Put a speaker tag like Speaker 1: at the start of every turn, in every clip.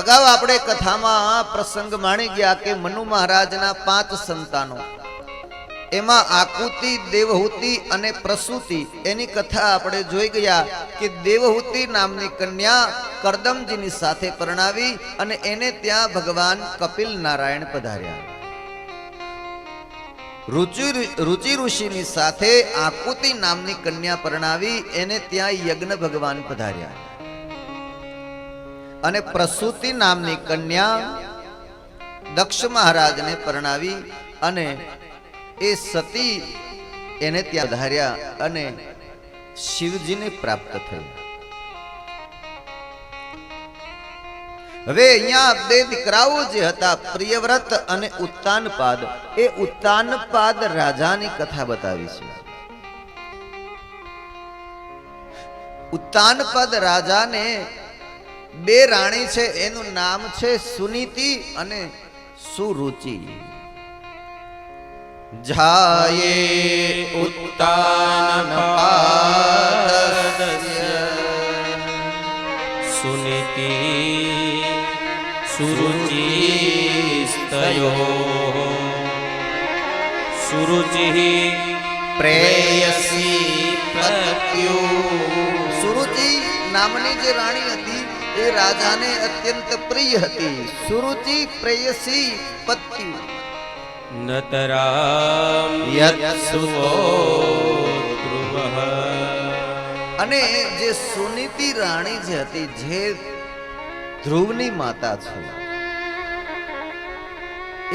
Speaker 1: અગાઉ આપણે કથામાં પ્રસંગ માણી ગયા કે મનુ મહારાજના 5 સંતાનો, એમાં આકુતિ, દેવહૂતિ અને પ્રસૂતિ એની કથા આપણે જોઈ ગયા કે દેવહૂતિ નામની કન્યા કરદમજીની સાથે પરણાવી અને એને ત્યાં ભગવાન કપિલ નારાયણ પધાર્યા. રુચિ ઋષિની સાથે આકુતિ નામની કન્યા પરણાવી એને ત્યાં યજ્ઞ ભગવાન પધાર્યા. અને પ્રસૂતિ નામની કન્યા દક્ષ મહારાજને પરણાવી અને એ સતી એને ત્યાં ધાર્યા અને શિવજીને પ્રાપ્ત થયું. હવે અહીંયા 2 દીકરાઓ જે હતા, પ્રિયવ્રત અને ઉત્તાનપાદ, એ ઉત્તાનપાદ રાજાની કથા બતાવી છે. ઉત્તાનપાદ રાજાને 2 રાણી છે, એનું નામ છે સુનીતિ અને સુરુચિ. જાયે ઉત્તાનપાદસ્ય
Speaker 2: સુનીતિ સુરુચિસ્તયોઃ સુરુચિઃ પ્રેયસી પત્યુ.
Speaker 1: સુરુચિ નામની જે રાણી હતી એ રાજાને અત્યંત પ્રિય હતી. સુરુચિ પ્રેયસી પત્યુ.
Speaker 2: નતરામ યત્સુવો ધ્રુવઃ.
Speaker 1: અને જે સુનીતિ રાણી જે હતી, જે ધ્રુવની માતા છે,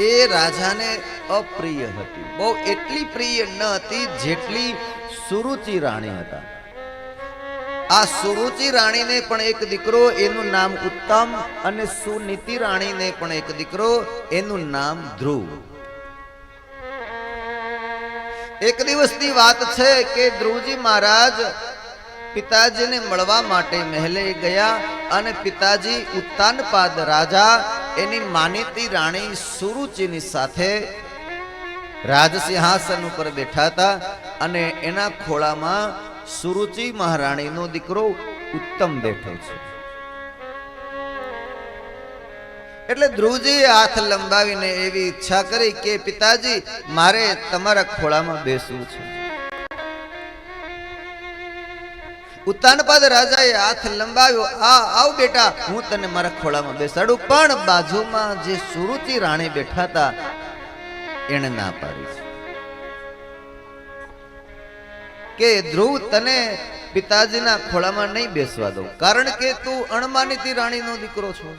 Speaker 1: એ રાજાને અપ્રિય હતી. બહુ એટલી પ્રિય ન હતી જેટલી સુરુચિ રાણી હતા. આ સુરુચિ રાણીને પણ એક દીકરો, એનું નામ ઉત્તમ, અને સુનીતિ રાણીને પણ એક દીકરો, એનું નામ ધ્રુવ. એક દિવસની વાત છે કે ધ્રુવજી મહારાજ પિતાજીને મળવા માટે મહેલે ગયા અને પિતાજી ઉત્તાનપાદ રાજા એની માનીતી રાણી સુરુચિની સાથે રાજસિંહાસન ઉપર બેઠા હતા અને એના ખોળામાં સુરુચિ મહારાણીનો દીકરો ઉત્તમ બેઠો છે. એટલે ધ્રુવજીએ હાથ લંબાવીને એવી ઈચ્છા કરી કે પિતાજી, મારે તમારા ખોળામાં બેસવું છે. ઉત્તાનપાદ રાજાએ હાથ લંબાવ્યો, આવ બેટા, હું તને મારા ખોળામાં બેસાડું. પણ બાજુમાં જે સુરુચિ રાણી બેઠા હતા એને ના પાડી કે ધ્રુવ, તને પિતાજીના ખોળામાં નહીં બેસવા દઉં, કારણ કે તું અણમાનીતી રાણીનો દીકરો છો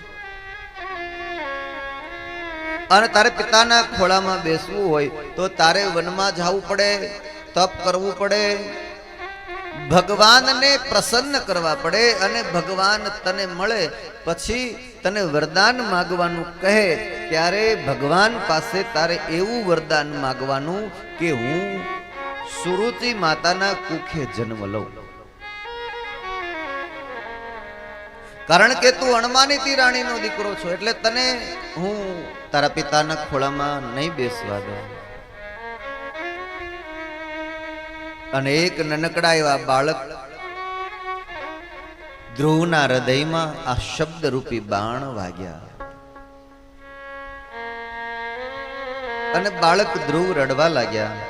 Speaker 1: અને તારે પિતાના ખોળામાં બેસવું હોય તો તારે વનમાં જવું પડે, તપ કરવું પડે, ભગવાનને પ્રસન્ન કરવા પડે, અને ભગવાન તને મળે પછી તને વરદાન માંગવાનું કહે ત્યારે ભગવાન પાસે તારે એવું વરદાન માંગવાનું કે હું સુરુચિ માતાના કુખે જન્મ લઉં, કારણ કે તું અણમાનીતી રાણીનો દીકરો છો, એટલે તને હું તારા પિતાના ખોળામાં નહીં બેસવા દઉં. અને એક નનકડા એવા બાળક ધ્રુવના હૃદયમાં આ શબ્દ રૂપી બાણ વાગ્યા અને બાળક ધ્રુવ રડવા લાગ્યા.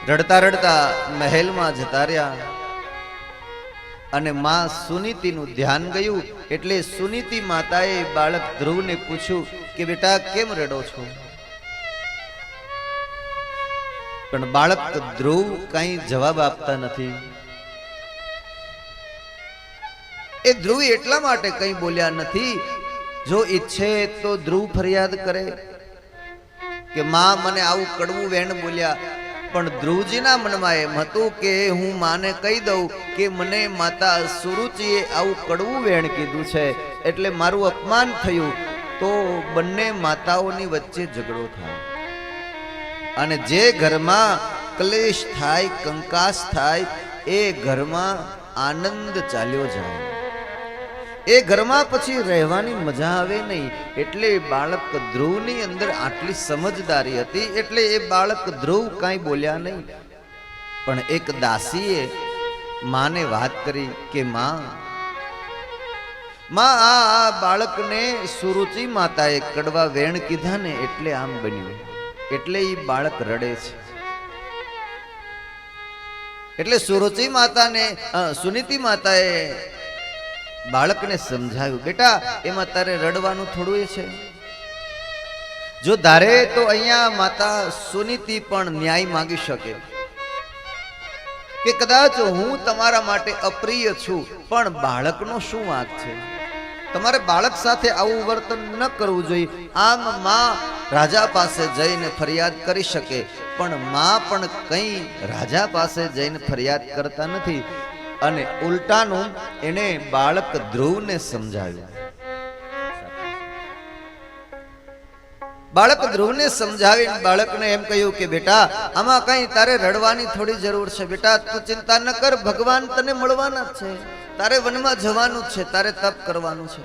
Speaker 1: રડતા રડતા મહેલમાં જતા રહ્યા અને માં સુનીતિનું ધ્યાન ગયું. એટલે સુનીતિ માતાએ બાળક ધ્રુવને પૂછ્યું કે બેટા, કેમ રડો છો? પણ બાળક ધ્રુવ કઈ જવાબ આપતા નથી. એ ધ્રુવ એટલા માટે કઈ બોલ્યા નથી, જો ઈચ્છે તો ધ્રુવ ફરિયાદ કરે કે માં મને આવું કડવું વેણ બોલ્યા. પણ ધ્રુવજીના મનમાં એમ હતું કે હું માને કહી દઉં કે મને માતા સુરુચિએ આવું કડવું વેણ કીધું છે, એટલે મારું અપમાન થયું તો બંને માતાઓની વચ્ચે ઝઘડો થાય અને જે ઘરમાં ક્લેશ થાય, કંકાસ થાય, એ ઘરમાં આનંદ ચાલ્યો જાય, એ ઘરમાં પછી રહેવાની મજા આવે નહીં. એટલે બાળક ધ્રુવની અંદર આટલી સમજદારી હતી, એટલે એ બાળક ધ્રુવ કાંઈ બોલ્યા નહીં. પણ એક દાસીએ માને વાત કરી કે માં, માં આ બાળકને સુરુચિ માતાએ કડવા વેણ કીધા ને એટલે આમ બન્યું, એટલે ઈ બાળક રડે છે. એટલે સુરુચિ માતાને સુનીતિ માતાએ બાળકને સમજાવ્યું, બેટા એમાં તારે રડવાનું થોડું એ છે. જો ધારે તો અહીંયા માતા સુનીતિ પણ ન્યાય માંગી શકે કે કદાચ હું તમારા માટે અપ્રિય છું, પણ બાળકનો શું વાંક છે? તમારે બાળક સાથે આવું વર્તન ન કરવું જોઈએ. આમ માં રાજા પાસે જઈને ફરિયાદ કરી શકે, પણ માં પણ કંઈ રાજા પાસે જઈને ફરિયાદ કરતા નથી. અને ઉલટાનું એને બાળક ધ્રુવને સમજાવ્યું. બાળક ધ્રુવને સમજાવીને બાળકને એમ કહ્યું કે બેટા આમાં કઈ તારે રડવાની થોડી જરૂર છે. બેટા તું ચિંતા ન કર, ભગવાન તને મળવાના જ છે, તારે વનમાં જવાનું જ છે, તારે તપ કરવાનું છે.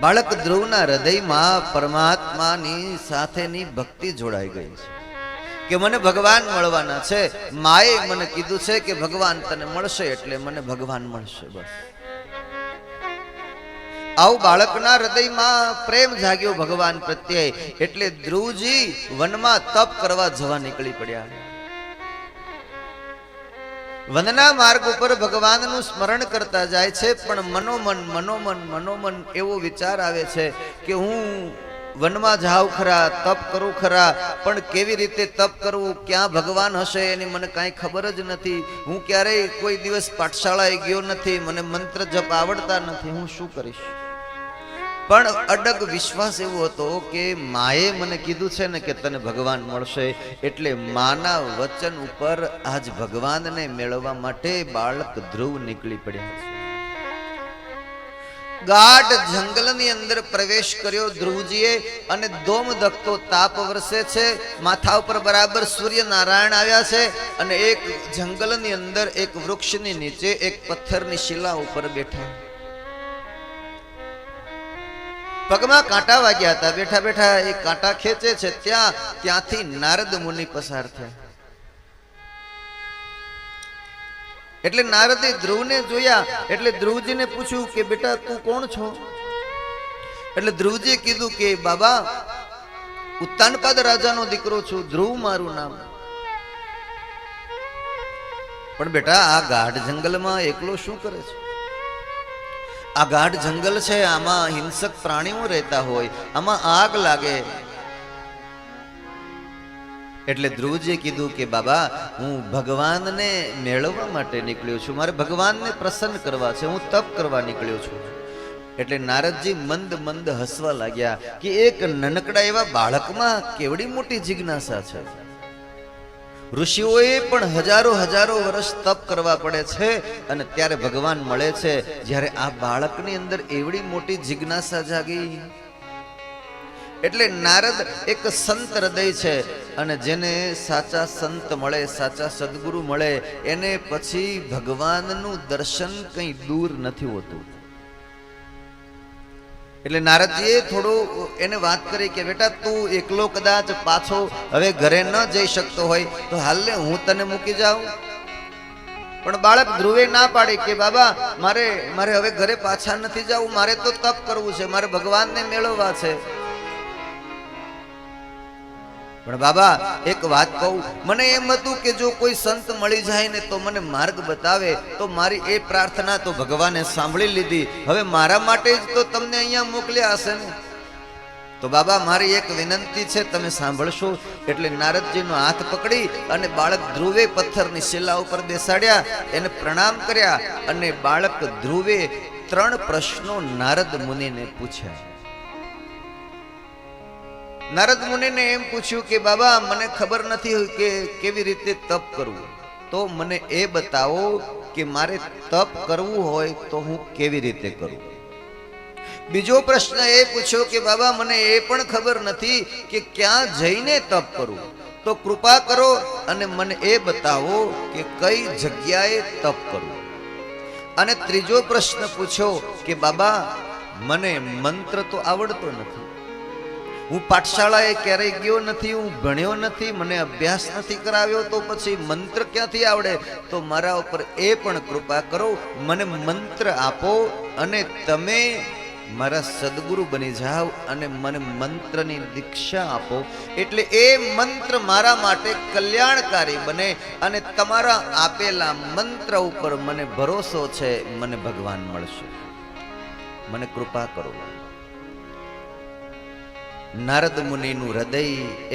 Speaker 1: બાળક ધ્રુવના હૃદયમાં પરમાત્માની સાથેની ભક્તિ જોડાઈ ગઈ છે કે મને ભગવાન મળવાના છે. માએ મને કીધું છે કે ભગવાન તને મળશે એટલે મને ભગવાન મળશે. બસ આવું બાળકના હૃદયમાં પ્રેમ જાગ્યો ભગવાન પ્રત્યે. એટલે ધ્રુવજી વનમાં તપ કરવા જવા નીકળી પડ્યા. વનના માર્ગ ઉપર ભગવાનનું સ્મરણ કરતા જાય છે, પણ મનોમન એવો વિચાર આવે છે કે હું વનમાં જાઉં ખરા, તપ કરું ખરા, પણ કેવી રીતે તપ કરવું, ક્યાં ભગવાન હશે એની મને કાંઈ ખબર જ નથી. હું ક્યારેય કોઈ દિવસ પાઠશાળાએ ગયો નથી, મને મંત્ર જપ આવડતા નથી, હું શું કરીશ? પણ અડગ વિશ્વાસ એવો હતો કે માએ મને કીધું છે ને કે તને ભગવાન મળશે, એટલે માના વચન ઉપર આજ ભગવાનને મેળવવા માટે બાળક ધ્રુવ નીકળી પડ્યા છે. ગાઢ જંગલની અંદર પ્રવેશ કર્યો ધ્રુવજીએ, અને દોમ દખતો તાપ વરસે છે, માથા ઉપર બરાબર સૂર્યનારાયણ આવ્યા છે, અને એક જંગલની અંદર એક વૃક્ષની નીચે એક પથ્થરની શિલા ઉપર બેઠા. પગમાં કાંટા વાગ્યા હતા, બેઠા બેઠા એ કાંટા ખેંચે છે, ત્યાંથી નારદ મુનિ પસાર થયા. એટલે નારદે ધ્રુવને જોયા, એટલે ધ્રુવજીને પૂછ્યું કે બેટા તું કોણ છો? એટલે ધ્રુવજીએ કીધું કે બાબા ઉત્તાનપાદ રાજાનો દીકરો છું, ધ્રુવ મારું નામ. પણ બેટા આ ગાઢ જંગલમાં એકલો શું કરે છે? આ ગાઢ જંગલ છે, આમાં હિંસક પ્રાણીઓ રહેતા હોય, આમાં આગ લાગે. એટલે ધ્રુવજીએ કીધું કે બાબા હું ભગવાનને મેળવવા માટે નીકળ્યો છું, મારે ભગવાનને પ્રસન્ન કરવા છે, હું તપ કરવા નીકળ્યો છું. એટલે નારદજી મંદ મંદ હસવા લાગ્યા કે એક નનકડા એવા બાળકમાં કેવડી મોટી જિજ્ઞાસા છે. ઋષિઓએ પણ હજારો વર્ષ તપ કરવા પડે છે અને ત્યારે ભગવાન મળે છે. જ્યારે આ બાળકની અંદર એવડી મોટી જિજ્ઞાસા જાગી. એટલે નારદ એક સંત હૃદય છે, અને જેને સાચા સંત મળે, સાચા સદગુરુ મળે, એને પછી ભગવાનનું દર્શન કંઈ દૂર નથી હોતું. એટલે નારદજીએ થોડું એને વાત કરી કે બેટા તું એકલો કદાચ પાછો હવે ઘરે ન જઈ શકતો હોય તો હાલને હું તને મૂકી જાઉં. પણ બાળક ધ્રુવે ના પાડી કે બાબા મારે હવે ઘરે પાછા નથી જવું, મારે તો તપ કરવું છે, મારે ભગવાનને મેળવવા છે. પણ બાબા એક વાત કહું, મને એમ હતું કે જો કોઈ સંત મળી જાય ને તો મને માર્ગ બતાવે, તો મારી એ પ્રાર્થના તો ભગવાને સાંભળી લીધી, હવે મારા માટે જ તો તમને અહીંયા મોકલ્યા હશે ને. તો બાબા મારી એક વિનંતી છે, તમે સાંભળશો? એટલે નારદજીનો હાથ પકડી અને બાળક ધ્રુવે પથ્થરની શિલા ઉપર બેસાડ્યા, એને પ્રણામ કર્યા, અને બાળક ધ્રુવે 3 પ્રશ્નો નારદ મુનિને પૂછ્યા. નારદ મુનિને એમ પૂછ્યું કે બાબા મને ખબર નથી કે કેવી રીતે તપ કરવું, તો મને એ બતાવો કે મારે તપ કરવું હોય તો હું કેવી રીતે કરું. બીજો પ્રશ્ન એ પૂછ્યો કે બાબા મને એ પણ ખબર નથી કે ક્યાં જઈને તપ કરું, તો કૃપા કરો અને મને એ બતાવો કે કઈ જગ્યાએ તપ કરવું. અને ત્રીજો પ્રશ્ન પૂછ્યો કે બાબા મને મંત્ર તો આવડતો નથી, હું પાઠશાળાએ ક્યારેય ગયો નથી, હું ભણ્યો નથી, મને અભ્યાસ નથી કરાવ્યો, તો પછી મંત્ર ક્યાંથી આવડે? તો મારા ઉપર એ પણ કૃપા કરો, મને મંત્ર આપો અને તમે મારા સદગુરુ બની જાઓ અને મને મંત્રની દીક્ષા આપો, એટલે એ મંત્ર મારા માટે કલ્યાણકારી બને અને તમારા આપેલા મંત્ર ઉપર મને ભરોસો છે, મને ભગવાન મળશે, મને કૃપા કરો. નારદ મુનિનું હૃદય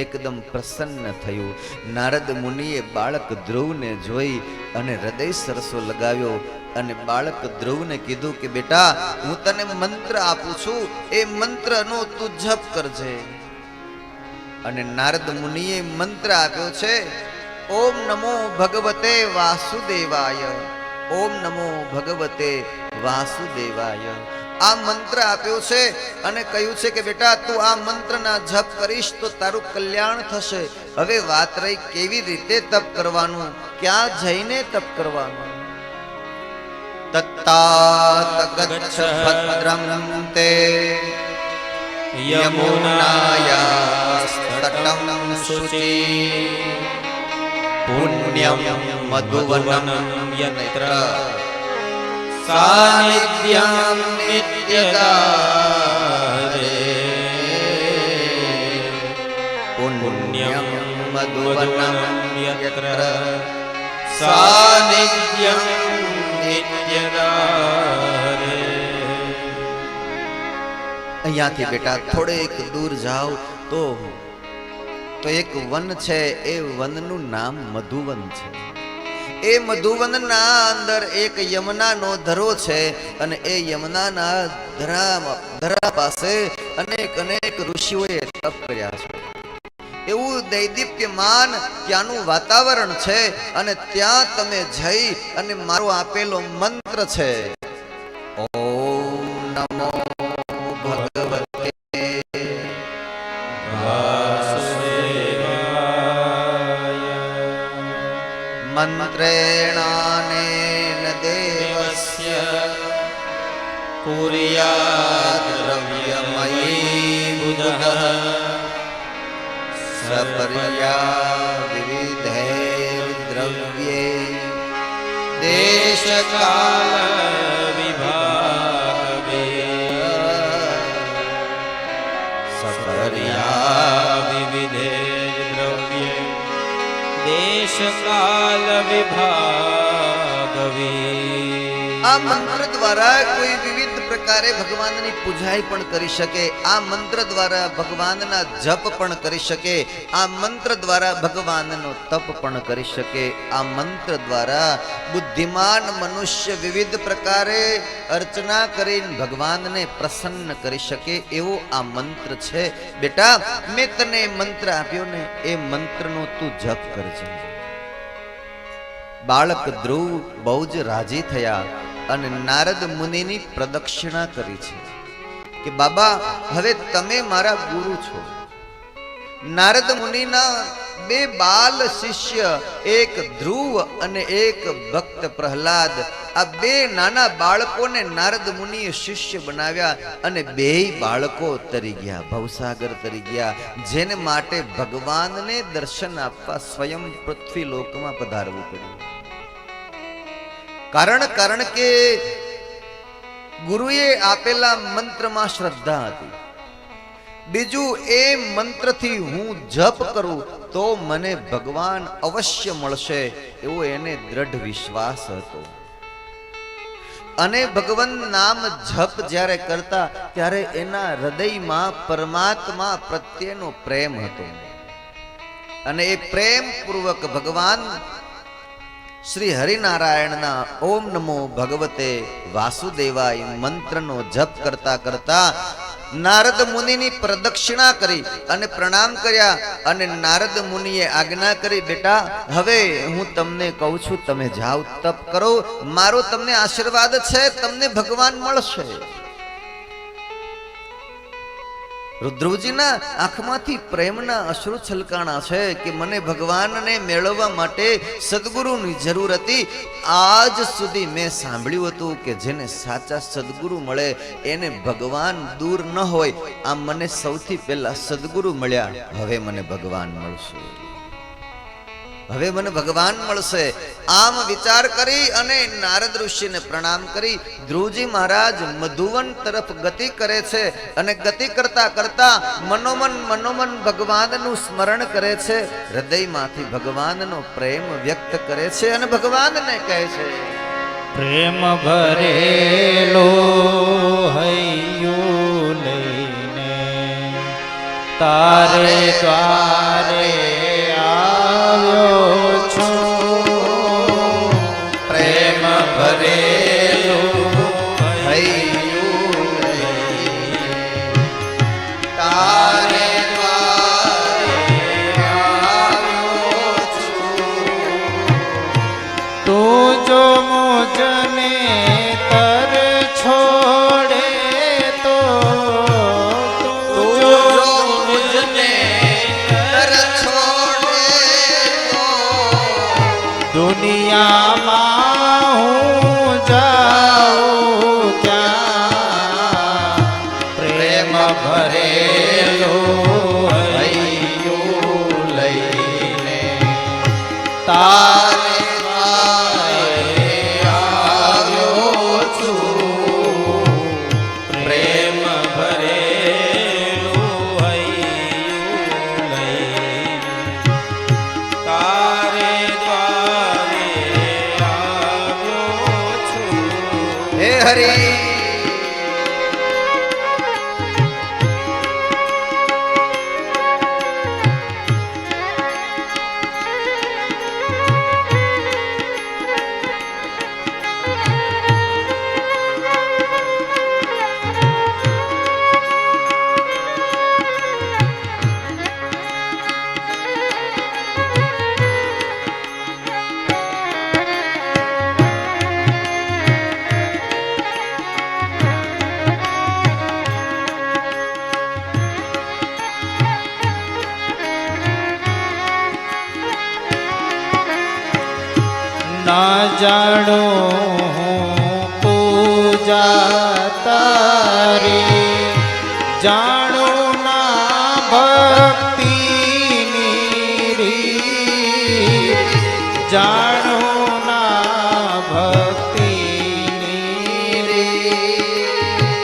Speaker 1: એકદમ પ્રસન્ન થયું. નારદ મુનિએ બાળક ધ્રુવને જોઈ અને હૃદય સરસો લગાવ્યો અને બાળક ધ્રુવને કીધું કે બેટા, હું તને મંત્ર આપું છું, એ મંત્રનો તું જપ કરજે. અને નારદ મુનિએ મંત્ર આપ્યો છે, ઓમ નમો ભગવતે વાસુદેવાય, ઓમ નમો ભગવતે વાસુદેવાય. આ મંત્ર આપ્યો છે અને કહ્યું છે કે બેટા, તું આ મંત્રના જપ કરીશ તો તારું કલ્યાણ થશે. હવે વાત રહી કેવી રીતે તપ કરવાનું, ક્યાં જઈને તપ કરવાનું. તત્તાત ગચ્છ ભદ્રં તે યમુનાયાસ્તટં શુચિ પુણ્યં મધુવનં યત્ર સાનિધ્યં નિત્યદારે પુણ્યં મધુવનં યત્ર સાનિધ્યં નિત્યદારે. અહીંયાથી બેટા થોડેક દૂર જાઓ તો એક વન છે, એ વનનું નામ મધુવન છે. એ મધુવનના અંદર એક યમુનાનો ધરો છે અને એ યમુનાના ધરા પાસે અનેક ઋષિઓએ તપ કર્યા છે. એવું દૈદીપ્યમાન ત્યાંનું વાતાવરણ છે અને ત્યાં તમે જઈ અને મારો આપેલો મંત્ર છે, ઓમ નમો ભગવતે મંત્રેણાનેન દેવસ્ય કુર્યાદ દ્રવ્યમયી બુધઃ સપર્યા વિવિધૈર્દ્રવ્યે દેશકાલ વિભાગે સપર્યા
Speaker 2: વિવિધૈર્દ્રવ્યે દેશકાલ વિભાગવી.
Speaker 1: આ મંત્ર દ્વારા કોઈ વિવિધ પ્રકારે ભગવાનની પૂજાઈ પણ કરી શકે, આ મંત્ર દ્વારા ભગવાનના જપ પણ કરી શકે, આ મંત્ર દ્વારા ભગવાનનો તપ પણ કરી શકે, આ મંત્ર દ્વારા બુદ્ધિમાન મનુષ્ય વિવિધ પ્રકારે અર્ચના કરીને ભગવાનને પ્રસન્ન કરી શકે, એવો આ મંત્ર છે. બેટા, મેં તને મંત્ર આપ્યો ને, એ મંત્રનો તું જપ કરજે. બાળક ધ્રુવ બહુ જ રાજી થયા અને નારદ મુનિની પ્રદક્ષિણા કરી છે કે બાબા, હવે તમે મારા ગુરુ છો. નારદ મુનિના બે બાલ શિષ્ય, એક ધ્રુવ અને એક ભક્ત પ્રહલાદ, આ બે નાના બાળકોને નારદ મુનિએ શિષ્ય બનાવ્યા અને બેય બાળકો તરી ગયા, ભવસાગર તરી ગયા, જેને માટે ભગવાનને દર્શન આપવા સ્વયં પૃથ્વી લોકમાં પધારવું પડ્યું. કારણ કે ગુરુએ આપેલા મંત્રમાં શ્રદ્ધા હતી. બીજું, એ મંત્રથી હું જપ કરું તો મને ભગવાન અવશ્ય મળશે, એવો એને દ્રઢ વિશ્વાસ હતો. અને ભગવાન નામ જપ જ્યારે કરતા ત્યારે એના હૃદયમાં પરમાત્મા પ્રત્યેનો પ્રેમ હતો અને એ પ્રેમ પૂર્વક ભગવાન શ્રી હરિનારાયણના ઓમ નમો ભગવતે વાસુદેવાય મંત્રનો જપ કરતા કરતા નારદ મુનિની પ્રદક્ષિણા કરી અને પ્રણામ કર્યા અને નારદ મુનિએ આજ્ઞા કરી, બેટા, હવે હું તમને કહું છું, તમે જાઓ, તપ કરો, મારો તમને આશીર્વાદ છે, તમને ભગવાન મળશે. ધ્રુવજીના આંખમાંથી પ્રેમના અશ્રુ છલકાણા છે કે મને ભગવાનને મેળવવા માટે સદગુરુની જરૂર હતી. આજ સુધી મેં સાંભળ્યું હતું કે જેને સાચા સદગુરુ મળે એને ભગવાન દૂર ન હોય. આ મને સૌથી પહેલા સદગુરુ મળ્યા. હવે મને ભગવાન મળશે, હવે મને ભગવાન મળશે. આમ વિચાર કરી અને નારદ ઋષિને પ્રણામ કરી ધ્રુવજી મહારાજ મધુવન તરફ ગતિ કરે છે. અને ગતિ કરતા કરતા મનોમન ભગવાનનું સ્મરણ કરે છે. હૃદયમાંથી ભગવાનનો પ્રેમ વ્યક્ત કરે છે અને ભગવાનને કહે છે,
Speaker 2: પ્રેમ ભરેલો હૈયું લઈને તારે દ્વારે આવ્યો છું. પ્રેમ ભરેલું હૈયું લઈને તારે દ્વારે આવ્યો છું. તું જો મુજને તર છોડે તો તું જો મુજને
Speaker 1: તર છોડે તો
Speaker 2: દુનિયામાં હું જાઉં ક્યાં. પ્રેમ ભરેલો હૈયું લઈને તારે દ્વારે આવ્યો છું. પ્રેમ ભરેલું હૈયું લઈને તારે દ્વારે આવ્યો છું.
Speaker 1: હે હરી.
Speaker 2: ના જાણું હું પૂજા તારી, જાણું ના ભક્તિની રીત, જાણું ના ભક્તિની રીત.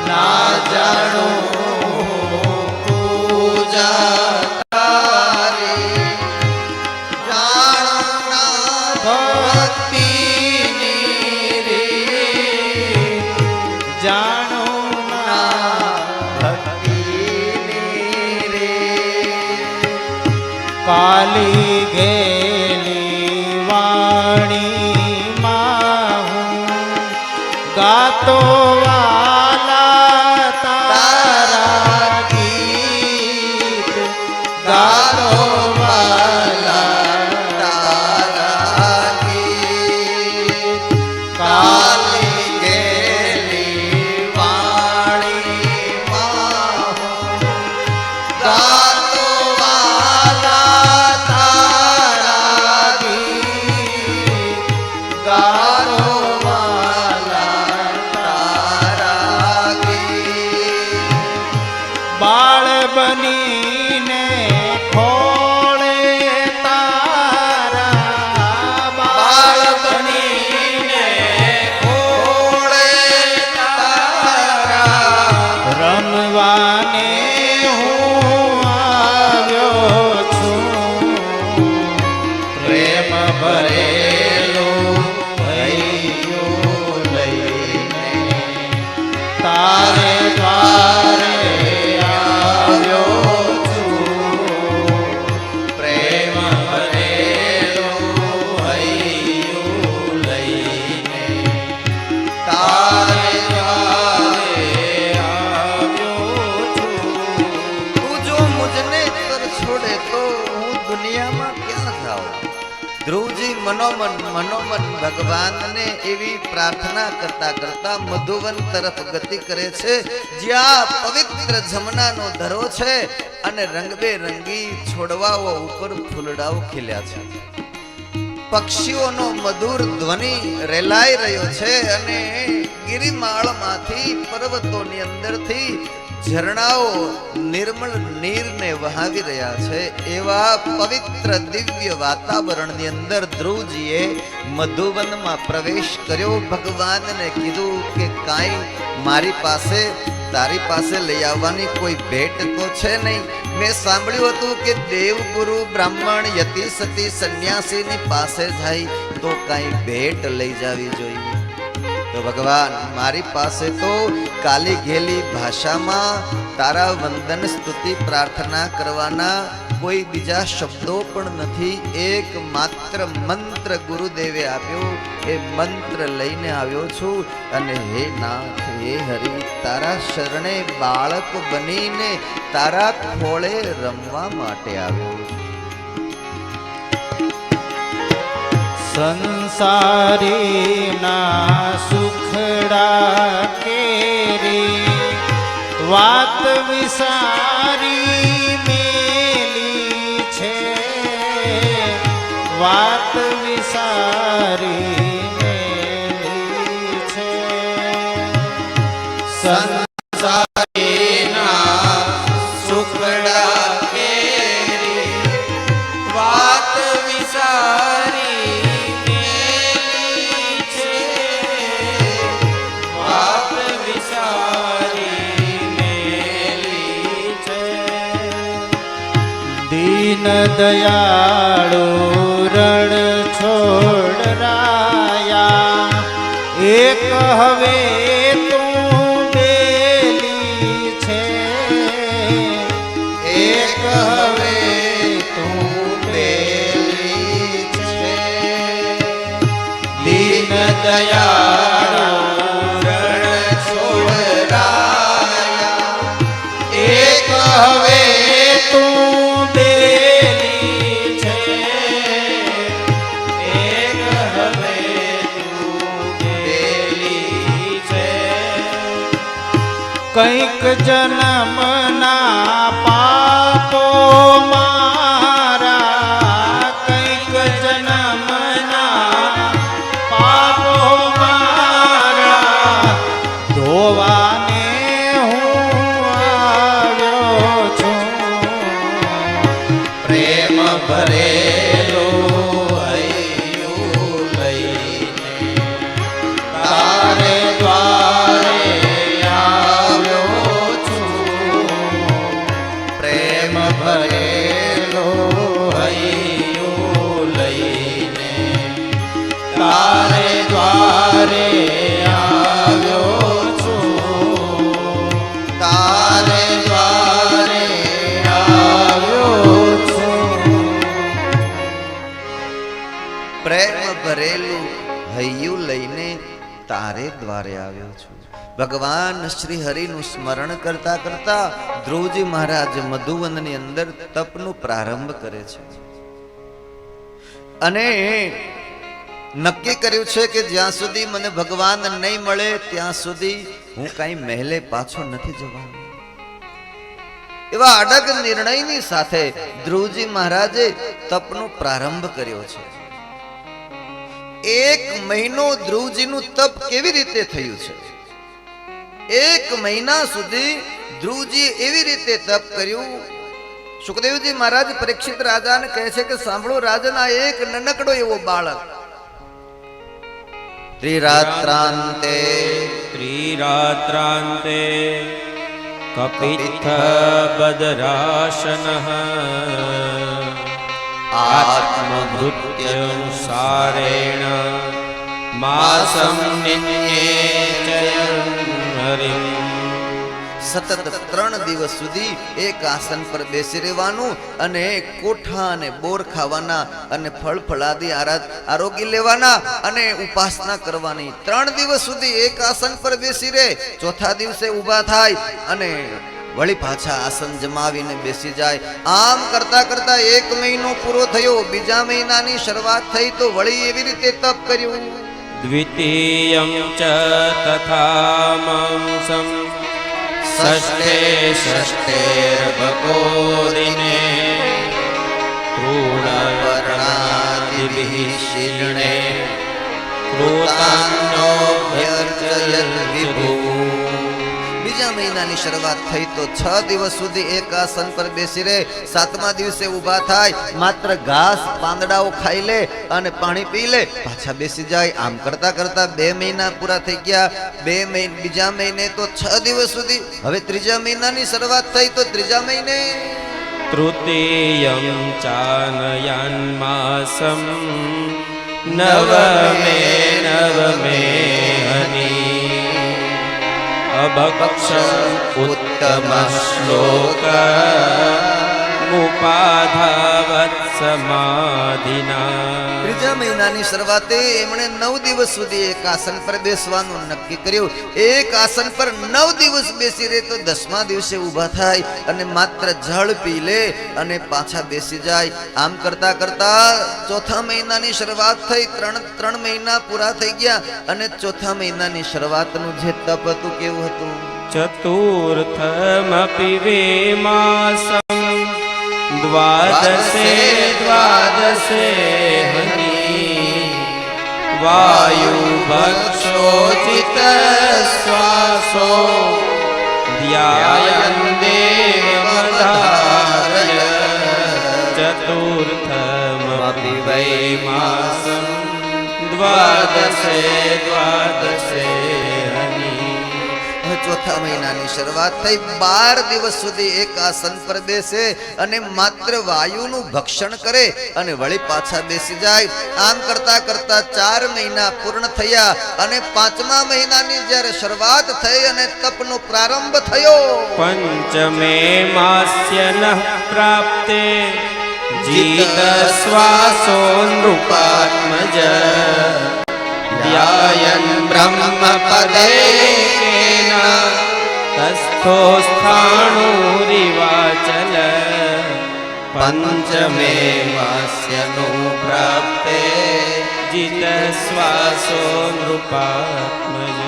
Speaker 2: ના જાણું પૂજા ભક્તિની રીત, જાણું ના ભક્તિની રીત. કાલી ગેલી વાણીમાં હું ગાતો વાલા તારા ગીત, ગાતો વાલા તારા ગીત. કાલી ગેલી વાણીમાં ગાતો વાલા તારા ગીત, ગાતો વાલા તારા
Speaker 1: ધ્રુવજી મનોમન ભગવાનને એવી પ્રાર્થના કરતા કરતા મધુવન તરફ ગતિ કરે છે, જ્યાં પવિત્ર જમનાનો ધરો છે અને રંગબેરંગી છોડવાઓ ઉપર ફૂલડાઓ ખીલ્યા છે. પક્ષીઓનો મધુર ધ્વનિ રેલાઈ રહ્યો છે અને ગિરિમાળમાંથી પર્વતોની અંદરથી ઝરણાઓ નિર્મળ નીરને વહાવી રહ્યા છે. એવા પવિત્ર દિવ્ય વાતાવરણની અંદર ધ્રુવજીએ મધુવનમાં પ્રવેશ કર્યો. ભગવાનને કીધું કે કાંઈ મારી પાસે તારી પાસે લઈ આવવાની કોઈ ભેટ તો છે નહીં. મેં સાંભળ્યું હતું કે દેવગુરુ બ્રાહ્મણ યતિ સતી સંન્યાસીની પાસે જાય તો કાંઈ ભેટ લઈ જવી જોઈએ. તો ભગવાન મારી પાસે તો કાલી ઘેલી ભાષામાં તારા વંદન સ્તુતિ પ્રાર્થના કરવાના કોઈ બીજા શબ્દો પણ નથી. એક માત્ર મંત્ર ગુરુદેવે આપ્યો, એ મંત્ર લઈને આવ્યો છું. અને હે નાથ, હે હરિ, તારા શરણે બાળક બનીને તારા ખોળે રમવા માટે આવ્યો છું.
Speaker 2: સંસારીના સુખડા કેરી વાત વિસારી મેલી છે, વાત વિસારી મેલી છે. સંસારીના સુખડા કેરી વાત વિસારી દીન દયાળુ રણ છોડ રાયા, એક હવે તું બેલી છે, એક હવે તું બેલી છે. દીન દયાળુ રણ છોડ રાયા, એક હવે તું કંઈક જન્મના પાપો મારા, કંઈક જન્મના પાપો મારા ધોવાને હું આવ્યો છું. પ્રેમ ભરેલો હૈયું લઈને તારે દ્વારે ભરેલો હૈયું લઈને તારે દ્વારે આવ્યો છું, તારે દ્વારે આવ્યો છું.
Speaker 1: પ્રેમ ભરેલું હૈયું લઈને તારે દ્વારે આવ્યો છું. ભગવાન શ્રી હરિનું સ્મરણ કરતા કરતા ધ્રુવજી મહારાજ મધુવનની અંદર તપનું પ્રારંભ કરે છે અને નક્કી કર્યું છે કે જ્યાં સુધી મને ભગવાન નહીં મળે ત્યાં સુધી હું કઈ મહેલે પાછો નથી જવાનો. એવા અડગ નિર્ણયની સાથે ધ્રુવજી મહારાજે તપનો પ્રારંભ કર્યો છે. 1 મહિનો ધ્રુવજીનું તપ કેવી રીતે થયું છે? 1 મહિના સુધી ધ્રુવજી એવી રીતે તપ કર્યું. સુખદેવજી મહારાજ પરીક્ષિત રાજાને કહે છે કે સાંભળો રાજન, આ એક નનકડો એવો બાળક ત્રિરાત્રાંતે
Speaker 2: કપિત્થ બદરાશનઃ આત્મભૃત્યનુસારેણ માસં નિન્યેચયં હરિં.
Speaker 1: સતત 3 દિવસ સુધી એક આસન પર બેસી રહેવાનું અને કોઠા અને બોર ખાવાના અને ફળ ફળાદી આરોગી લેવાના અને ઉપાસના કરવાની. 3 દિવસ સુધી એક આસન પર બેસી રહે, ચોથા દિવસે ઊભા થાય અને વળી પાછા આસન જમાવીને બેસી જાય. આમ કરતા કરતા 1 મહિનો પૂરો થયો. બીજા મહિનાની શરૂઆત થઈ તો વળી એવી રીતે તપ કર્યું.
Speaker 2: દ્વિતીયં ચ તથા માંસં ષષ્ઠે ષષ્ઠેર્બકોદિને તૃણવર્ણાદિभिः શીર્ણે કૃતાન્નોભ્યર્ચયન વિભુઃ.
Speaker 1: બીજા મહિનાની શરૂઆત થઈ તો 6 દિવસ સુધી એક આસન પર બેસી રહે. 7મા દિવસે ઊભા થાય, માત્ર ઘાસ પાંદડાઓ ખાઈ લે અને પાણી પી લે, પાછા બેસી જાય. આમ કરતા કરતા 2 મહિના પૂરા થઈ ગયા. બીજા મહિને તો 6 દિવસ સુધી. હવે ત્રીજા મહિનાની શરૂઆત થઈ તો ત્રીજા મહિને
Speaker 2: તૃતીયં ચાનયાન માસં નવમે હની અભક્ષં ઉત્તમ શ્લોક મુપાધાવત સમાધિના.
Speaker 1: ત્રીજા મહિનાની શરૂઆતે એમણે 9 દિવસ સુધી એક આસન પર બેસવાનું નક્કી કર્યું. એક આસન પર 9 દિવસ બેસી રહે તો 10મા દિવસે ઊભા થાય અને માત્ર જળ પી લે અને પાછા બેસી જાય. આમ કરતા કરતા ચોથા મહિનાની શરૂઆત થઈ. 3 મહિના પૂરા થઈ ગયા અને ચોથા મહિનાની શરૂઆતનું જે તપ હતું કેવું હતું?
Speaker 2: ચતુર્થમપિ વેમાસં દ્વાદશે હની વાયુભક્ષોચિત શ્વાસો ધ્યાયન દેવધારય ચતુર્થમપિ વૈમાસં દ્વાદશે હની.
Speaker 1: ચોથા મહિનાની શરૂઆત થઈ. 12 દિવસ સુધી એક આસન પર બેસે અને માત્ર વાયુનું ભક્ષણ કરે અને વળી પાછા બેસી જાય. આમ કરતા કરતા 4 મહિના પૂર્ણ થયા અને 5મા મહિનાની જ્યારે શરૂઆત થઈ અને તપનો પ્રારંભ થયો.
Speaker 2: પંચમે માસ્ય નઃ પ્રાપ્તે જીત શ્વાસો નૃપાત્મજ ધ્યાયન બ્રહ્મ પદે તસ્થો સ્થાણુરિવાચલ. પંચમે માસ્યનો પ્રાપ્તે જીત શ્વાસો નૃપાત્મજ.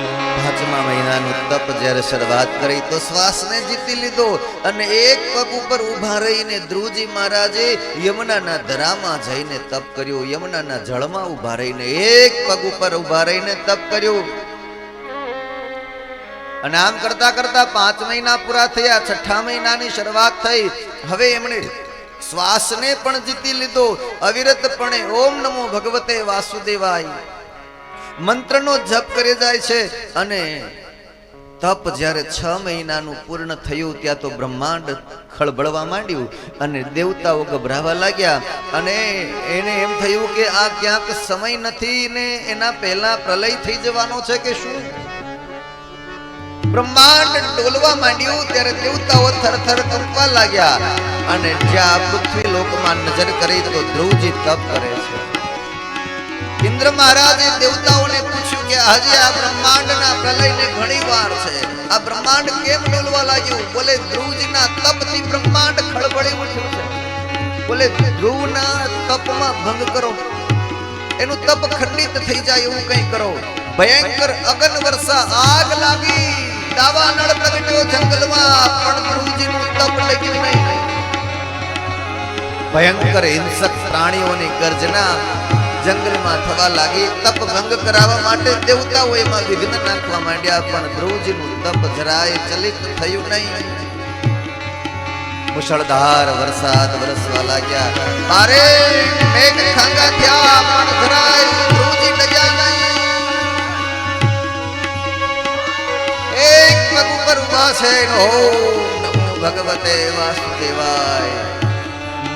Speaker 1: 5મા મહિનાનું તપ જ્યારે શરૂઆત કરી તો શ્વાસને જીતી લીધો અને એક પગ ઉપર ઊભા રહીને ધ્રુવજી મહારાજે યમુનાના ધરામાં જઈને તપ કર્યું. યમુનાના જળમાં ઊભા રહીને એક પગ ઉપર ઊભા રહીને તપ કર્યું. અને આમ કરતા કરતા 5 મહિના પૂરા થયા. 6ઠા મહિનાની શરૂઆત થઈ. હવે એમણે શ્વાસને પણ જીતી લીધો. અવિરતપણે ઓમ નમો ભગવતે વાસુદેવાય મંત્રનો જપ કરી જાય છે. અને તપ જ્યારે 6 મહિનાનું પૂર્ણ થયું ત્યાં તો બ્રહ્માંડ ખળબળવા માંડ્યું અને દેવતાઓ ગભરાવા લાગ્યા. અને એને એમ થયું કે આ ક્યાંક સમય નથી ને એના પહેલા પ્રલય થઈ જવાનો છે કે શું? બ્રહ્માંડ ડોલવા માંડ્યું ત્યારે દેવતાઓ થરથર કંપવા લાગ્યા. અને જ્યાં પૃથ્વી લોકમાં નજર કરી તો ધ્રુવજી તપ કરે છે. ઇન્દ્ર મહારાજે દેવતાઓને પૂછ્યું કે હજી આ બ્રહ્માંડના પ્રલયને ઘણી વાર છે, આ બ્રહ્માંડ કેમ ડોલવા લાગ્યું? બોલે ધ્રુવજીના તપથી બ્રહ્માંડ ખળબળી ઉઠ્યું છે. બોલે ધ્રુવના તપમાં ભંગ કરો, એનું તપ ખંડિત થઈ જાય એવું કંઈ કરો. ભયંકર અગન વર્ષા આગ લાગી, દાવાનળ પ્રગટ્યો જંગલમાં, પણ ધ્રુવજીનું તપ લગ્યું નહીં. ભયંકર હિંસક પ્રાણીઓની ગર્જના જંગલમાં થવા લાગી. તપ ભંગ કરાવવા માટે દેવતાઓ એમાં વિઘ્ન નાખવા માંડ્યા, પણ ધ્રુવજીનું તપ જરાય ચલિત થયું નહીં. મુશળધાર વરસાદ વરસવા લાગ્યા, મારે મેઘ ખાંગા થયા, પણ જરાય ધ્રુવજી ડગ્યા નહીં. એક પગ ઉપર ઉભા છે, ઓમ નમો ભગવતે વાસુદેવાય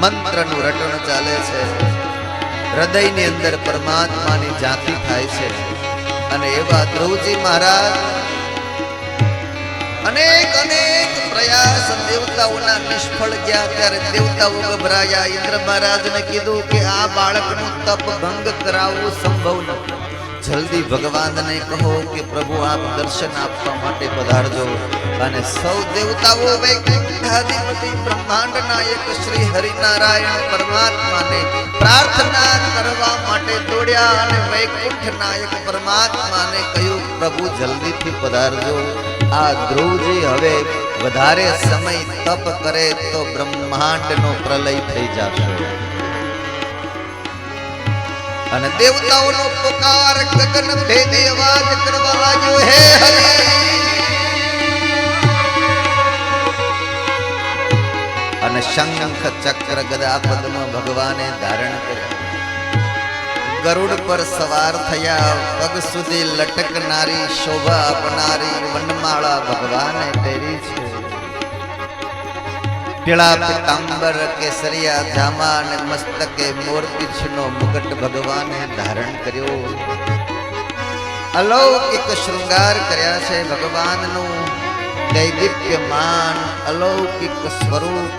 Speaker 1: મંત્રનું રટણ ચાલે છે. હૃદયની અંદર પરમાત્માની ઝાંખી થાય છે. અને એવા ધ્રુવજી મહારાજ અનેક અનેક પ્રયાસ દેવતાઓના નિષ્ફળ ગયા. ત્યારે દેવતાઓ ગભરાયા. ઇન્દ્ર મહારાજને કીધું કે આ બાળકનું તપ ભંગ કરાવવું સંભવ નથી. જલ્દી ભગવાનને કહો કે પ્રભુ આપ દર્શન આપવા માટે પધારજો. અને સૌ દેવતાઓ વૈકુંઠાધિપતિ બ્રહ્માંડ નાયક શ્રી હરિનારાયણ પરમાત્માને પ્રાર્થના કરવા માટે દોડ્યા અને વૈકુંઠ નાયક પરમાત્માને કહ્યું પ્રભુ જલ્દીથી પધારજો. આ ધ્રુવજી હવે વધારે સમય તપ કરે તો બ્રહ્માંડનો પ્રલય થઈ જશે. અને દેવતાઓનો પુકાર ગગન ભેદી અવાજ કરવા લાગ્યો, હે હરિ. અને શંખ ચક્ર ગદા પદ્મ ભગવાને ધારણ કર્યા. ગરુડ પર સવાર થયા. પગ સુધી લટકનારી શોભા આપનારી વનમાળા ભગવાને પહેરી છે. પીળા પીતાંબર કેસરિયા જામા અને મસ્તકે મોરપીંછનો મુગટ ભગવાને ધારણ કર્યો. અલૌકિક શૃંગાર કર્યા છે ભગવાનનું. દૈદીપ્યમાન અલૌકિક સ્વરૂપ.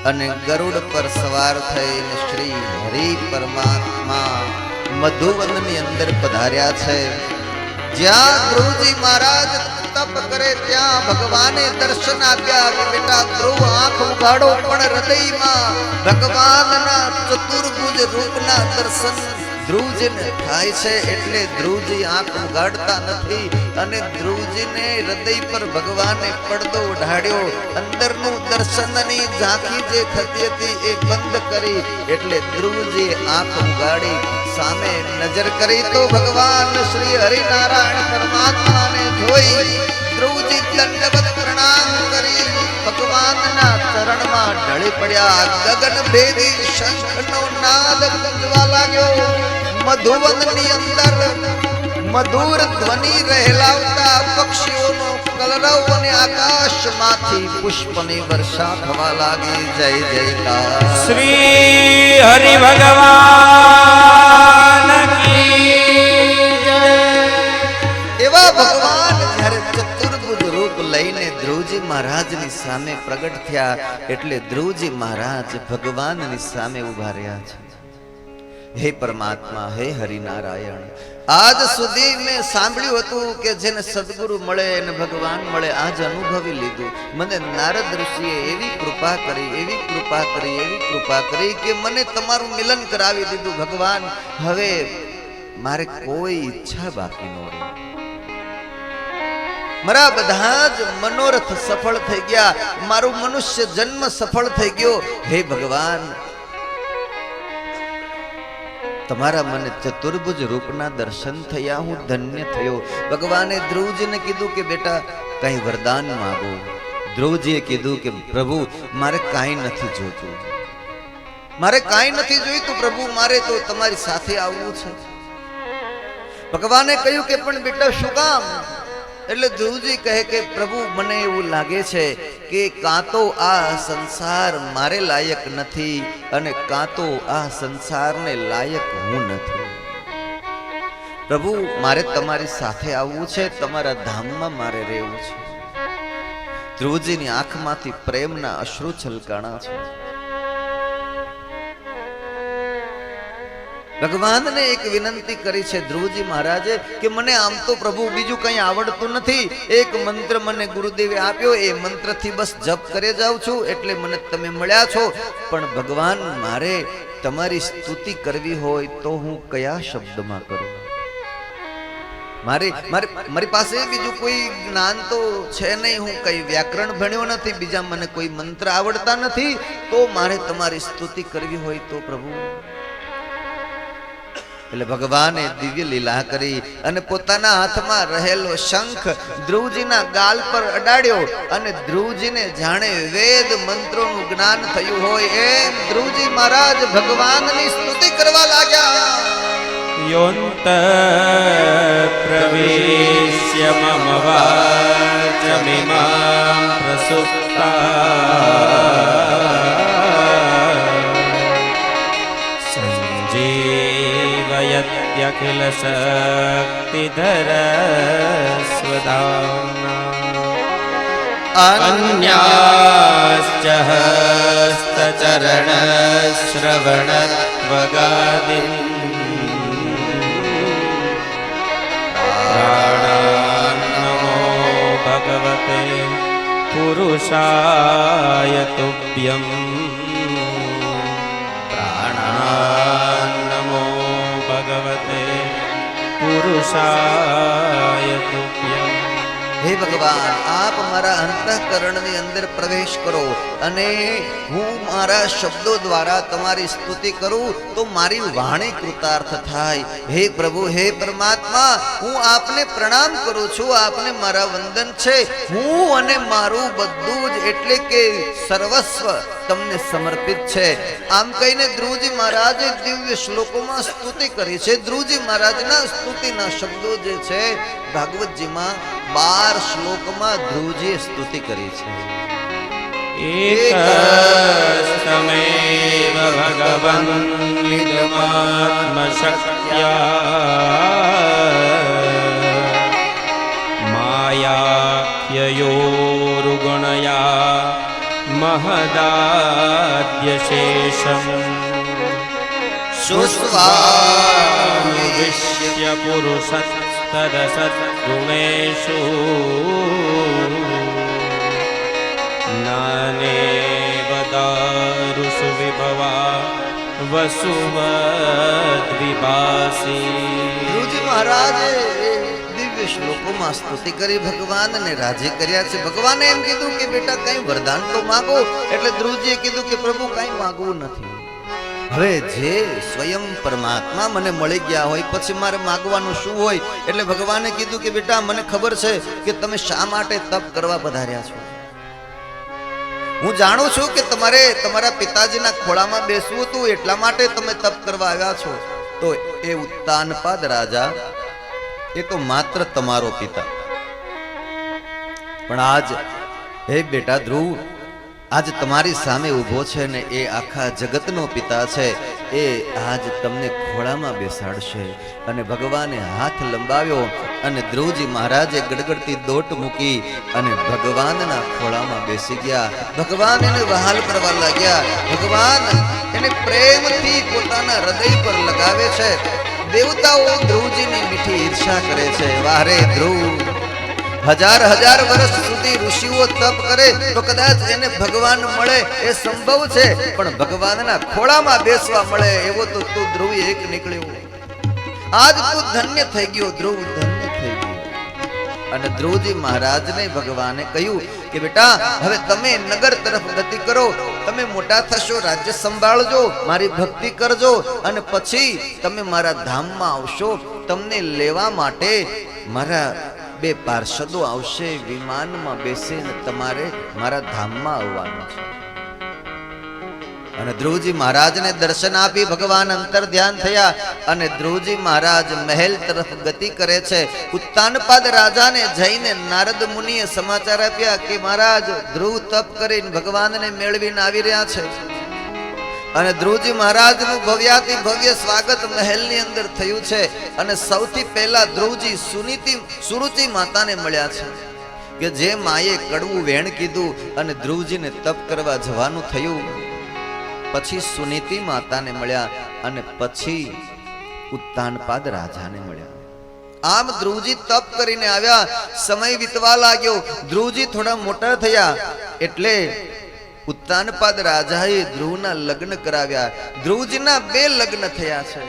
Speaker 1: અને ગરુડ પર સવાર થઈને શ્રી હરિ પરમાત્મા મધુવનની અંદર પધાર્યા છે. જ્યાં ધ્રુવજી મહારાજ તપ કરે ત્યાં ભગવાને દર્શન આપ્યા કે બેટા ધ્રુવ આંખ ઉઘાડો, પણ હૃદયમાં ભગવાનના ચતુર્ભુજ રૂપના દર્શન ધ્રુવજીને થાય છે. એટલે ધ્રુવજી આંખ ઉઘાડતા નથી અને ધ્રુવજીને હૃદય પર ભગવાને પડદો ઓઢાડ્યો. અંદરનું દર્શનની ઝાંખી જે થતી હતી એ બંધ કરી. એટલે ધ્રુવજી આંખ ઉઘાડી સામે નજર કરી તો ભગવાન શ્રી હરિનારાયણ પરમાત્માને જોઈ ધ્રુવજી દંડવત પ્રણામ કરી ભગવાનના ચરણમાં ઢળી પડ્યા. ગગન ભેદી શંખનો નાદ ગુંજવા લાગ્યો. મધુવનની અંદર મધુર ધ્વનિ રહેલાવતા પક્ષીઓનો કલરવ અને આકાશમાંથી પુષ્પની વર્ષા થવા લાગી. જય જયકાર
Speaker 2: શ્રી હરિ ભગવાન કી જય.
Speaker 1: એવા ભગવાન જ્યારે ચતુર્ભુજ રૂપ લઈને ધ્રુવજી મહારાજની સામે પ્રગટ થયા એટલે ધ્રુવજી મહારાજ ભગવાનની સામે ઉભા રહ્યા છે. હે પરમાત્મા, હે હરિનારાયણ, આજ સુધી મેં સાંભળ્યું હતું કે જેને સદગુરુ મળે અને ભગવાન મળે આજ અનુભવી લીધું. મને નારદ ઋષિએ એવી કૃપા કરી, એવી કૃપા કરી, એવી કૃપા કરી કે મને તમારું મિલન કરાવી દીધું. ભગવાન હવે મારે કોઈ ઈચ્છા બાકી ન રહી. મારા બધા જ મનોરથ સફળ થઈ ગયા. મારું મનુષ્ય જન્મ સફળ થઈ ગયો. હે ભગવાન, તમારા મને ચતુર્ભુજ રૂપના દર્શન થયા, હું ધન્ય થયો. ભગવાને ધ્રુવજીને કીધું કે બેટા કઈ વરદાન માંગો. ધ્રુવજીએ કીધું કે પ્રભુ મારે કાંઈ નથી જોઈતું, મારે કાંઈ નથી જોઈતું પ્રભુ, મારે તો તમારી સાથે આવવું છે. ભગવાને કહ્યું કે પણ બેટા શું કામ? એટલે ધ્રુવજી કહે કે પ્રભુ મને એવું લાગે છે કે કાં તો આ સંસાર મારે લાયક નથી અને કાં તો આ સંસારને લાયક હું નથી. પ્રભુ મારે તમારી સાથે આવવું છે, તમારા ધામમાં મારે રહેવું છે. ધ્રુવજીની આંખમાંથી પ્રેમના અશ્રુ છલકાણા છે. ભગવાનને એક વિનંતી કરી છે ધ્રુવજી મહારાજે કે મને આમ તો પ્રભુ બીજું કંઈ આવડતું નથી. એક મંત્ર મને ગુરુદેવે આપ્યો, એ મંત્રથી બસ જપ કરે જાઉં છું એટલે મને તમે મળ્યા છો. પણ ભગવાન મારે તમારી સ્તુતિ કરવી હોય તો હું કયા શબ્દમાં કરું? મારી પાસે બીજું કોઈ જ્ઞાન તો છે નહીં, હું કઈ વ્યાકરણ ભણ્યો નથી, બીજા મને કોઈ મંત્ર આવડતા નથી. તો મારે તમારી સ્તુતિ કરવી હોય તો પ્રભુ. એટલે ભગવાને દિવ્ય લીલા કરી અને પોતાના હાથમાં રહેલો શંખ ધ્રુવજીના ગાલ પર અડાડ્યો અને ધ્રુવજીને જાણે વેદ મંત્રોનું જ્ઞાન થયું હોય એમ ધ્રુવજી મહારાજ ભગવાનની સ્તુતિ કરવા લાગ્યા.
Speaker 2: યોન્ત પ્રવેશ્ય મમ વાચમિમાં પ્રસુપ્તા અખિલ શક્તિધર સ્વધામ્ના અન્યાશ્ચ હસ્તચરણ શ્રવણ વગાદિન પુરુષાય તુભ્યં પ્રાણાન્નમો ભગવતે પુરુષાય તુભ્યં.
Speaker 1: હે ભગવાન, આપ મારા અંતઃકરણની અંદર પ્રવેશ કરો અને હું મારા શબ્દો દ્વારા તમારી સ્તુતિ કરું તો મારી વાણી કૃતાર્થ થાય. હે પ્રભુ, હે પરમાત્મા, હું આપને પ્રણામ કરું છું, આપને મારા વંદન છે. હું અને મારું બધું જ એટલે કે સર્વસ્વ તમને સમર્પિત છે. આમ કહીને ધ્રુવજી મહારાજે દિવ્ય શ્લોકોમાં સ્તુતિ કરી છે. ધ્રુવજી મહારાજના સ્તુતિના શબ્દો જે છે ભાગવતજીમાં 12 શ્લોકમાં ધ્રુવજીએ સ્તુતિ કરી છે.
Speaker 2: એકસ્તમેવ ભગવન વિદમાત્મશક્ત્યા માયાખ્યયોરુગણયા મહદાદ્યશેષમ શુષ્વાનુવિશ્ય પુરુષસ્તદસદ્ગુણેષુ નાનેવદારુષુ વિભવા વસુવદ્વિભાસી.
Speaker 1: ધ્રુવજી મહારાજે દિવ્ય શ્લોકોમાં સ્તુતિ કરી, ભગવાનને રાજી કર્યા છે. ભગવાને એમ કીધું કે બેટા કઈ વરદાન તો માંગો, એટલે ધ્રુવજીએ કીધું કે પ્રભુ કઈ માંગવું નથી. હવે જે સ્વયં પરમાત્મા મને મળી ગયા હોય પછી મારે માંગવાનું શું હોય? એટલે ભગવાને કીધું કે બેટા મને ખબર છે કે તમે શા માટે તપ કરવા પધાર્યા છો. હું જાણું છું કે તમારે તમારા પિતાજીના ખોળામાં બેસવું હતું, એટલા માટે તમે તપ કરવા આવ્યા છો. તો એ ઉત્તાનપાદ રાજા એ તો માત્ર તમારો પિતા, પણ આજ હે બેટા ધ્રુવ, આજ તમારી સામે ઊભો છે ને એ આખા જગતનો પિતા છે. એ આજ તમને ખોળામાં બેસાડશે. અને ભગવાને હાથ લંબાવ્યો અને ધ્રુવજી મહારાજે ગડગડતી દોટ મૂકી અને ભગવાનના ખોળામાં બેસી ગયા. ભગવાન એને વહાલ કરવા લાગ્યા. ભગવાન એને પ્રેમથી પોતાના હૃદય પર લગાવે છે. દેવતાઓ ધ્રુવજીની મીઠી ઈર્ષા કરે છે. વારે ધ્રુવ, હજાર હજાર વર્ષ સુધી ઋષિઓ તપ કરે તો કદાચ એને ભગવાન મળે એ સંભવ છે, પણ ભગવાનના ખોળામાં બેસવા મળે એવો તો તું ધ્રુવ એક નીકળ્યો. આજ તું ધન્ય થઈ ગયો ધ્રુવ, ધન્ય થઈ ગયો. અને ધ્રુવજી મહારાજને ભગવાને કહ્યું કે બેટા હવે તમે નગર તરફ ગતિ કરો, તમે મોટા થશો, રાજ્ય સંભાળજો, મારી ભક્તિ કરજો અને પછી તમે મારા ધામમાં આવશો. તમને લેવા માટે મારા 2 પાર્ષદો આવશે, વિમાનમાં બેસીને તમારે મારા ધામમાં આવવાનું છે. અને ધ્રુવજી મહારાજને દર્શન આપી ભગવાન અંતર ધ્યાન થયા અને ધ્રુવજી મહારાજ મહેલ તરફ ગતિ કરે છે. ઉત્તાનપાદ રાજાને જઈને નારદ મુનિએ સમાચાર આપ્યા કે મહારાજ ધ્રુવ તપ કરીને ભગવાનને મેળવીને આવી રહ્યા છે. અને ધ્રુવજી મહારાજનું ભવ્યાતિ ભવ્ય સ્વાગત મહેલની અંદર થયું છે. અને સૌથી પહેલા ધ્રુવજી સુરુચિ માતાને મળ્યા છે કે જે માએ કડવું વેણ કીધું અને ધ્રુવજીને તપ કરવા જવાનું થયું. પછી સુનીતિ માતાને મળ્યા અને પછી ઉત્તાનપાદ રાજાને મળ્યા. આમ ધ્રુવજી તપ કરીને આવ્યા. સમય વીતવા લાગ્યો. ધ્રુવજી થોડા મોટા થયા એટલે ઉત્તાનપાદ રાજાએ ધ્રુવના લગ્ન કરાવ્યા. ધ્રુવજીના 2 લગ્ન થયા છે.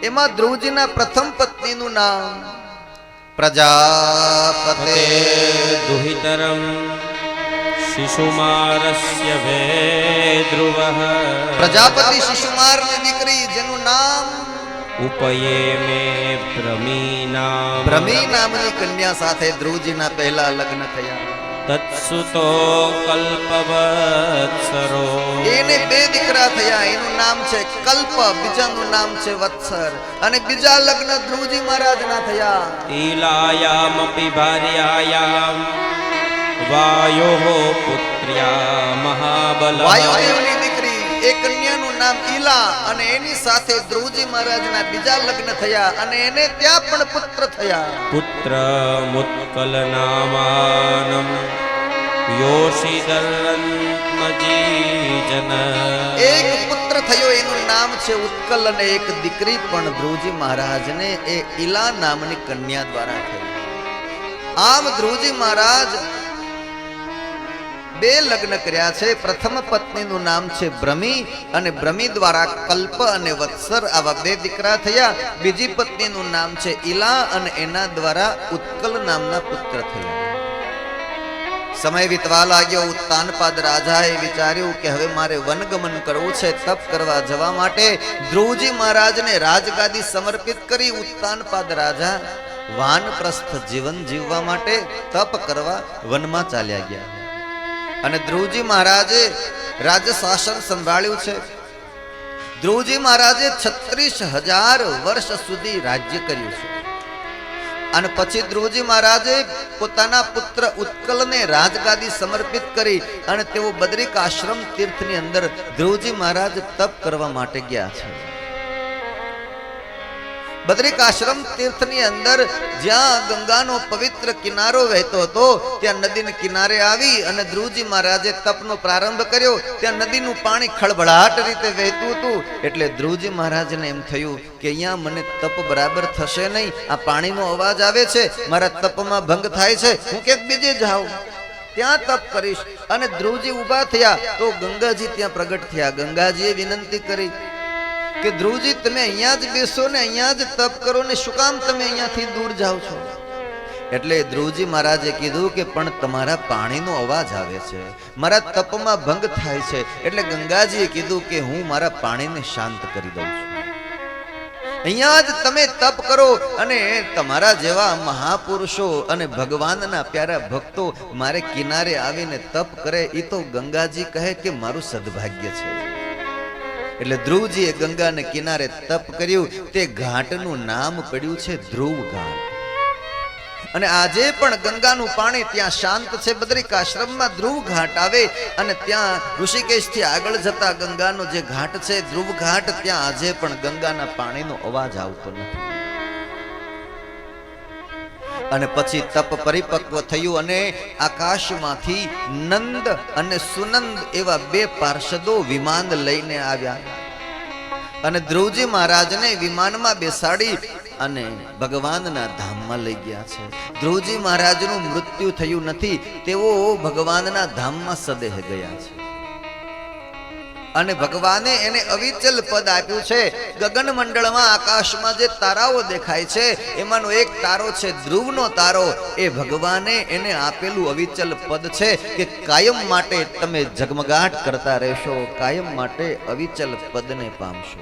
Speaker 1: એમાં ધ્રુવજીના પ્રથમ પત્નીનું નામ પ્રજાપતે
Speaker 2: દુહિતરમ શિશુમારસ્ય વેદ્રુવઃ.
Speaker 1: પ્રજાપતિ શિશુમારની દીકરી જેનું નામ
Speaker 2: ઉપયેમે ભ્રમી
Speaker 1: ભ્રમી નામની કન્યા સાથે ધ્રુવજીના પહેલા લગ્ન થયા.
Speaker 2: તત્સુતો કલ્પવત્સરો.
Speaker 1: એને 2 દીકરા થયા. એનું નામ છે કલ્પ, બીજાનું નામ છે વત્સર. અને બીજા લગ્ન ધ્રુવજી મહારાજના થયા.
Speaker 2: ઈલાયામપી ભાર્યાયામ વાયોઃ પુત્ર્યા મહાબલઃ.
Speaker 1: વાયુદેવની દીકરી એ કન્યાનું નામ ઈલા અને એની સાથે ધ્રુવજી મહારાજના બીજા લગ્ન થયા અને એને ત્યાં પણ પુત્ર થયા.
Speaker 2: પુત્ર મુત્કલ નામાનમ યોષિદરન્મજીજન.
Speaker 1: એક પુત્ર થયો, એનું નામ છે ઉત્કલ અને એક દીકરી પણ ધ્રુવજી મહારાજને એ ઈલા નામની કન્યા દ્વારા થઈ. આમ ધ્રુવજી મહારાજ બે લગ્ન કર્યા છે. પ્રથમ પત્નીનું નામ છે ભ્રમી અને ભ્રમી દ્વારા કલ્પ અને વત્સર આવા બે દીકરા થયા. બીજી પત્નીનું નામ છે ઈલા અને એના દ્વારા ઉત્કલ નામના પુત્ર થયા. સમય વીતવા લાગ્યો. ઉત્તાનપાદ રાજાએ વિચાર્યું કે હવે મારે વનગમન કરવું છે. તપ કરવા જવા માટે ધ્રુવજી મહારાજને રાજગાદી સમર્પિત કરી ઉત્તાનપાદ રાજા વાનપ્રસ્થ જીવન જીવવા માટે તપ કરવા વનમાં ચાલ્યા ગયા. અને ધ્રુવજી મહારાજે રાજ્ય શાસન સંભાળ્યું છે. ધ્રુવજી મહારાજે 36,000 વર્ષ સુધી રાજ્ય કર્યું છે. અને પછી ધ્રુવજી મહારાજે પોતાના પુત્ર ઉત્કલને રાજગાદી સમર્પિત કરી અને તેઓ બદ્રિક આશ્રમ તીર્થની અંદર ધ્રુવજી મહારાજ તપ કરવા માટે ગયા છે. બદ્રિક આશ્રમ તીર્થની અંદર જ્યાં ગંગાનો પવિત્ર કિનારો વહેતો હતો ત્યાં નદીને કિનારે આવી અને ધ્રુવજી મહારાજે તપનો પ્રારંભ કર્યો. ત્યાં નદીનું પાણી ખળભળાટ રીતે વહેતું હતું. એટલે ધ્રુવજી મહારાજને એમ થયું કે અહીંયા મને તપ બરાબર થશે નહીં. આ પાણીનો અવાજ આવે છે, મારા તપમાં ભંગ થાય છે. હું ક્યાંક બીજે જાઉં, ત્યાં તપ કરીશ. અને ધ્રુવજી ઊભા થયા તો ગંગાજી ત્યાં પ્રગટ થયા. ગંગાજીએ વિનંતી કરી કે ધ્રુવજી તમે અહીંયા જ બેસો ને અહીંયા જ તપ કરો ને, શું કામ તમે અહીંયાથી દૂર જાઓ છો? એટલે ધ્રુવજી મહારાજે કીધું કે પણ તમારા પાણીનો અવાજ આવે છે, મારા તપમાં ભંગ થાય છે. એટલે ગંગાજીએ કીધું કે હું મારા પાણીને શાંત કરી દઉં છું, અહીંયા જ તમે તપ કરો. અને તમારા જેવા મહાપુરુષો અને ભગવાનના પ્યારા ભક્તો મારે કિનારે આવીને તપ કરે, એ તો ગંગાજી કહે કે મારું સદભાગ્ય છે. એટલે ધ્રુવજીએ ગંગાને કિનારે તપ કર્યું. તે ઘાટનું નામ પડ્યું છે ધ્રુવ ઘાટ. અને આજે પણ ગંગાનું પાણી ત્યાં શાંત છે. બદ્રિક આશ્રમમાં ધ્રુવ ઘાટ આવે અને ત્યાં ઋષિકેશથી આગળ જતા ગંગાનો જે ઘાટ છે ધ્રુવ ઘાટ, ત્યાં આજે પણ ગંગાના પાણીનો અવાજ આવતો નથી. અને પછી તપ પરિપક્વ થયું અને આકાશમાંથી નંદ અને સુનંદ એવા બે પાર્ષદો વિમાન લઈને આવ્યા અને ધ્રુવજી મહારાજને વિમાનમાં બેસાડી અને ભગવાનના ધામમાં લઈ ગયા છે. ધ્રુવજી મહારાજનું મૃત્યુ થયું નથી, તેઓ ભગવાનના ધામમાં સદેહ ગયા છે. અને ભગવાને એને અવિચલ પદ આપ્યું છે. ગગન મંડળમાં આકાશમાં જે તારાઓ દેખાય છે એમાંનો એક તારો છે ધ્રુવનો તારો. એ ભગવાને એને આપેલું અવિચલ પદ છે કે કાયમ માટે તમે ઝગમગાટ કરતા રહેશો, કાયમ માટે અવિચલ પદને પામશો.